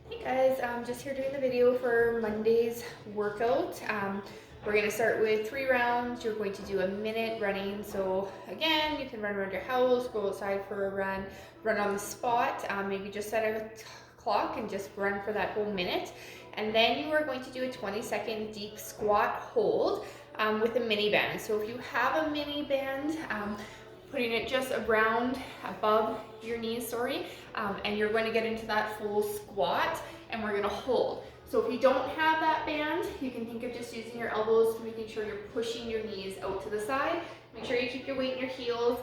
Hey guys, I'm just here doing the video for Monday's workout. We're going to start with 3 rounds. You're going to do a minute running. So again, you can run around your house, go outside for a run on the spot. Maybe just set a clock and just run for that whole minute. And then you are going to do a 20-second deep squat hold with a mini band. So if you have a mini band, putting it just around above your knees, and you're going to get into that full squat and we're going to hold. So if you don't have that band, you can think of just using your elbows, making sure you're pushing your knees out to the side. Make sure you keep your weight in your heels,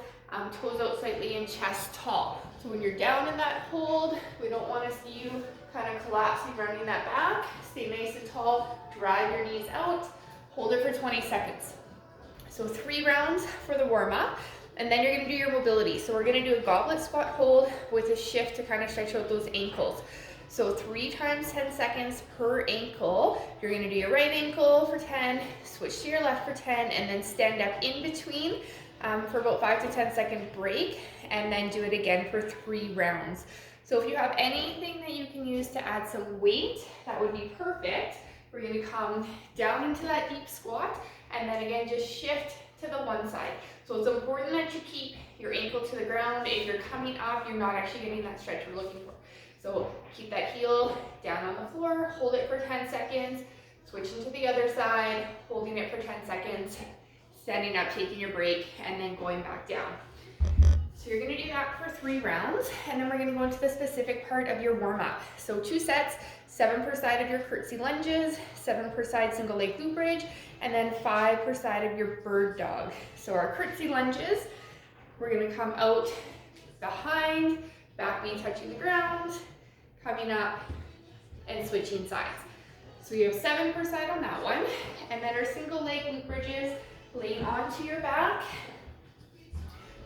toes out slightly and chest tall. So when you're down in that hold, we don't want to see you kind of collapsing, rounding that back. Stay nice and tall, drive your knees out, hold it for 20 seconds. So 3 rounds for the warm up. And then you're going to do your mobility. So we're going to do a goblet squat hold with a shift to kind of stretch out those ankles. So 3 times 10 seconds per ankle. You're going to do your right ankle for 10, switch to your left for 10, and then stand up in between for about 5 to 10 second break, and then do it again for 3 rounds. So if you have anything that you can use to add some weight, that would be perfect. We're going to come down into that deep squat, and then again just shift to the one side. So it's important that you keep your ankle to the ground. If you're coming up, you're not actually getting that stretch you're looking for. So keep that heel down on the floor, hold it for 10 seconds, switching to the other side, holding it for 10 seconds, standing up, taking your break, and then going back down. So you're gonna do that for 3 rounds, and then we're gonna go into the specific part of your warm-up. So 2 sets, 7 per side of your curtsy lunges, 7 per side single leg glute bridge, and then 5 per side of your bird dog. So our curtsy lunges, we're gonna come out behind, back knee touching the ground, coming up and switching sides. So you have 7 per side on that one, and then our single leg glute bridges, laying onto your back,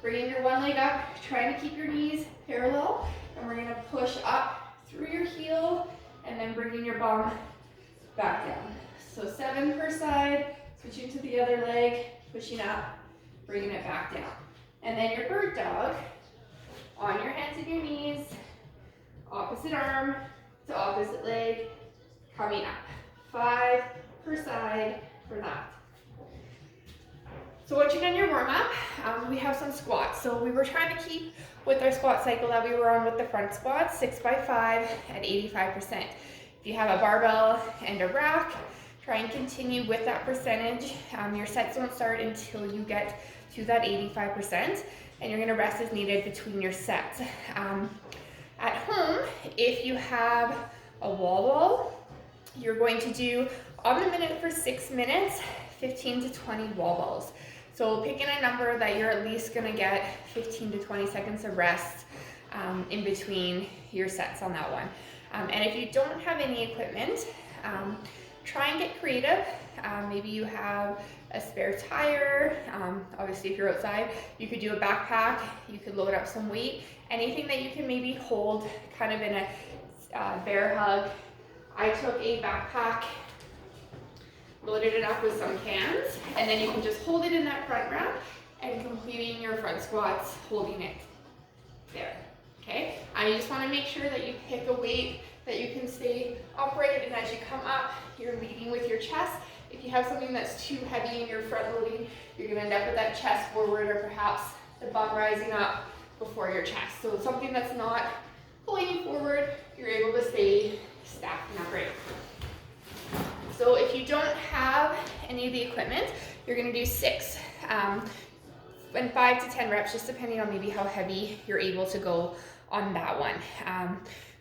bringing your one leg up, trying to keep your knees parallel, and we're gonna push up through your heel, and then bringing your bum back down. So 7 per side, switching to the other leg, pushing up, bringing it back down. And then your bird dog, on your hands and your knees, opposite arm to opposite leg, coming up. 5 per side for that. So once you've done your warm-up, we have some squats. So we were trying to keep with our squat cycle that we were on with the front squats, 6 by 5 at 85%. If you have a barbell and a rack, try and continue with that percentage. Your sets don't start until you get to that 85%, and you're gonna rest as needed between your sets. At home, if you have a wall ball, you're going to do on the minute for 6 minutes, 15 to 20 wall balls. So picking a number that you're at least gonna get 15 to 20 seconds of rest in between your sets on that one. And if you don't have any equipment, try and get creative. Maybe you have a spare tire. Obviously, if you're outside, you could do a backpack. You could load up some weight. Anything that you can maybe hold kind of in a bear hug. I took a backpack, loaded it up with some cans, and then you can just hold it in that front wrap and completing your front squats, holding it there. Okay? You just want to make sure that you pick a weight that you can stay upright, and as you come up, you're leading with your chest. If you have something that's too heavy in your front loading, you're going to end up with that chest forward, or perhaps the bum rising up before your chest. So something that's not pulling you forward, you're able to stay stacked and upright. So if you don't have any of the equipment, you're going to do 6 and 5 to 10 reps, just depending on maybe how heavy you're able to go on that one.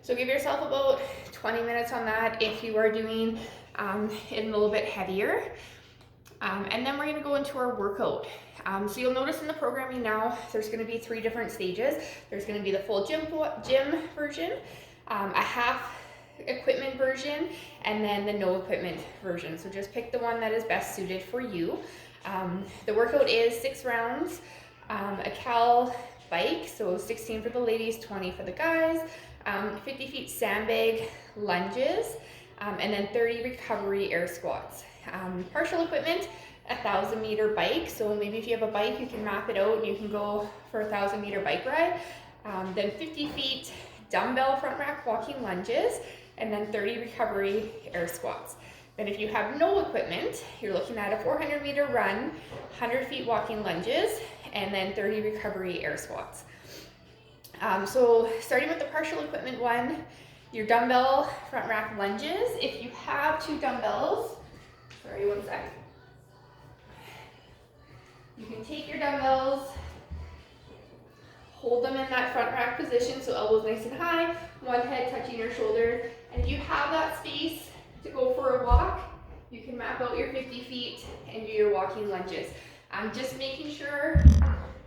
So give yourself about 20 minutes on that if you are doing it a little bit heavier. And then we're going to go into our workout. So you'll notice in the programming now, there's going to be 3 different stages. There's going to be the full gym version, a half equipment version, and then the no equipment version. So just pick the one that is best suited for you. The workout is 6 rounds, a cal bike, so 16 for the ladies, 20 for the guys, 50 feet sandbag lunges, and then 30 recovery air squats. Partial equipment, 1,000 meter bike. So maybe if you have a bike, you can map it out and you can go for a 1,000 meter bike ride. Then 50 feet dumbbell front rack walking lunges, and then 30 recovery air squats. Then if you have no equipment, you're looking at a 400-meter run, 100 feet walking lunges, and then 30 recovery air squats. So starting with the partial equipment one, your dumbbell front rack lunges. If you have 2 dumbbells, sorry, one sec. You can take your dumbbells, hold them in that front rack position, so elbows nice and high, one head touching your shoulder. And if you have that space to go for a walk, you can map out your 50 feet and do your walking lunges. Just making sure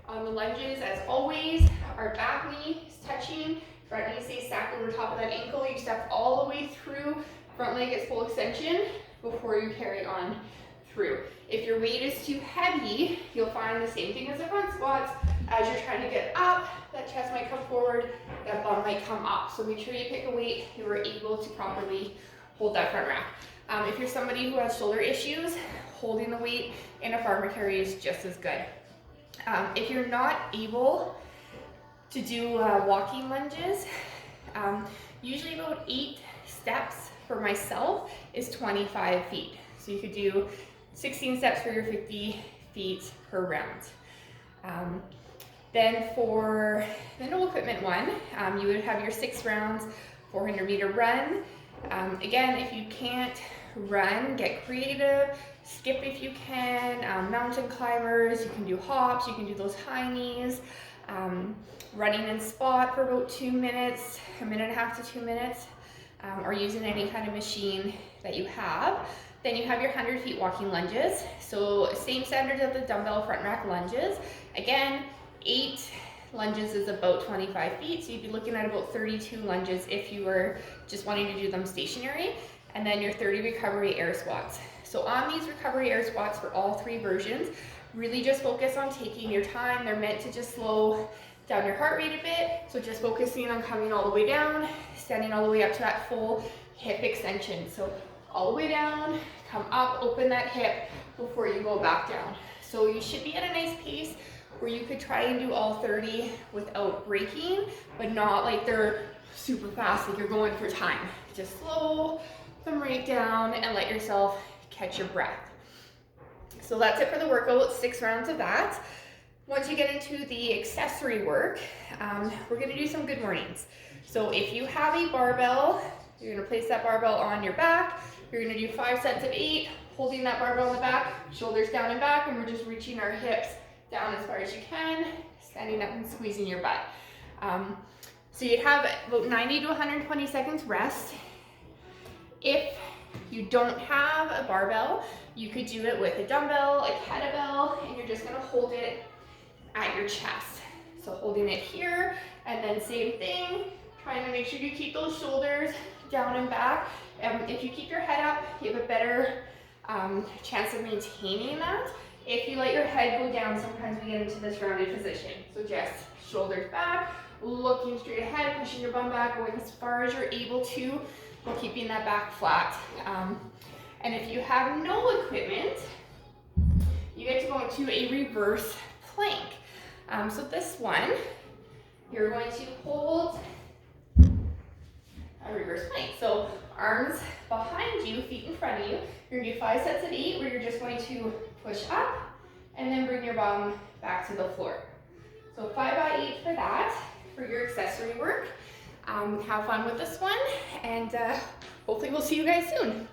on the lunges, as always, our back knee is touching, front knee stays stacked over top of that ankle. You step all the way through, front leg gets full extension before you carry on through. If your weight is too heavy, you'll find the same thing as the front squats. As you're trying to get up, that chest might come forward, that bum might come up. So make sure you pick a weight you are able to properly hold that front rack. If you're somebody who has shoulder issues, holding the weight in a farmer carry is just as good. If you're not able to do walking lunges, usually about 8 steps for myself is 25 feet. So you could do 16 steps for your 50 feet per round. Then for the no equipment one, you would have your 6 rounds, 400-meter run. Again, if you can't run, get creative, skip if you can, mountain climbers, you can do hops, you can do those high knees, running in spot for about 2 minutes, 1.5 to 2 minutes, or using any kind of machine that you have. Then you have your 100 feet walking lunges. So same standards of the dumbbell front rack lunges. Again, 8 lunges is about 25 feet, so you'd be looking at about 32 lunges if you were just wanting to do them stationary, and then your 30 recovery air squats. So on these recovery air squats for all 3 versions, really just focus on taking your time. They're meant to just slow down your heart rate a bit, so just focusing on coming all the way down, standing all the way up to that full hip extension. So all the way down, come up, open that hip before you go back down. So you should be at a nice pace where you could try and do all 30 without breaking, but not like they're super fast, like you're going for time. Just slow them right down and let yourself catch your breath. So that's it for the workout, 6 rounds of that. Once you get into the accessory work, we're gonna do some good mornings. So if you have a barbell, you're gonna place that barbell on your back. You're gonna do 5 sets of 8, holding that barbell in the back, shoulders down and back, and we're just reaching our hips down as far as you can, standing up and squeezing your butt. So you'd have about 90 to 120 seconds rest. If you don't have a barbell, you could do it with a dumbbell, a kettlebell, and you're just gonna hold it at your chest. So holding it here, and then same thing, trying to make sure you keep those shoulders down and back. If you keep your head up, you have a better chance of maintaining that. If you let your head go down, sometimes we get into this rounded position. So just shoulders back, looking straight ahead, pushing your bum back, going as far as you're able to, while keeping that back flat. And if you have no equipment, you get to go into a reverse plank. So this one, you're going to hold a reverse plank. So arms behind you, feet in front of you. You're gonna do 5 sets of 8 where you're just going to push up and then bring your bum back to the floor. So 5 by 8 for that, for your accessory work. Have fun with this one, and hopefully we'll see you guys soon.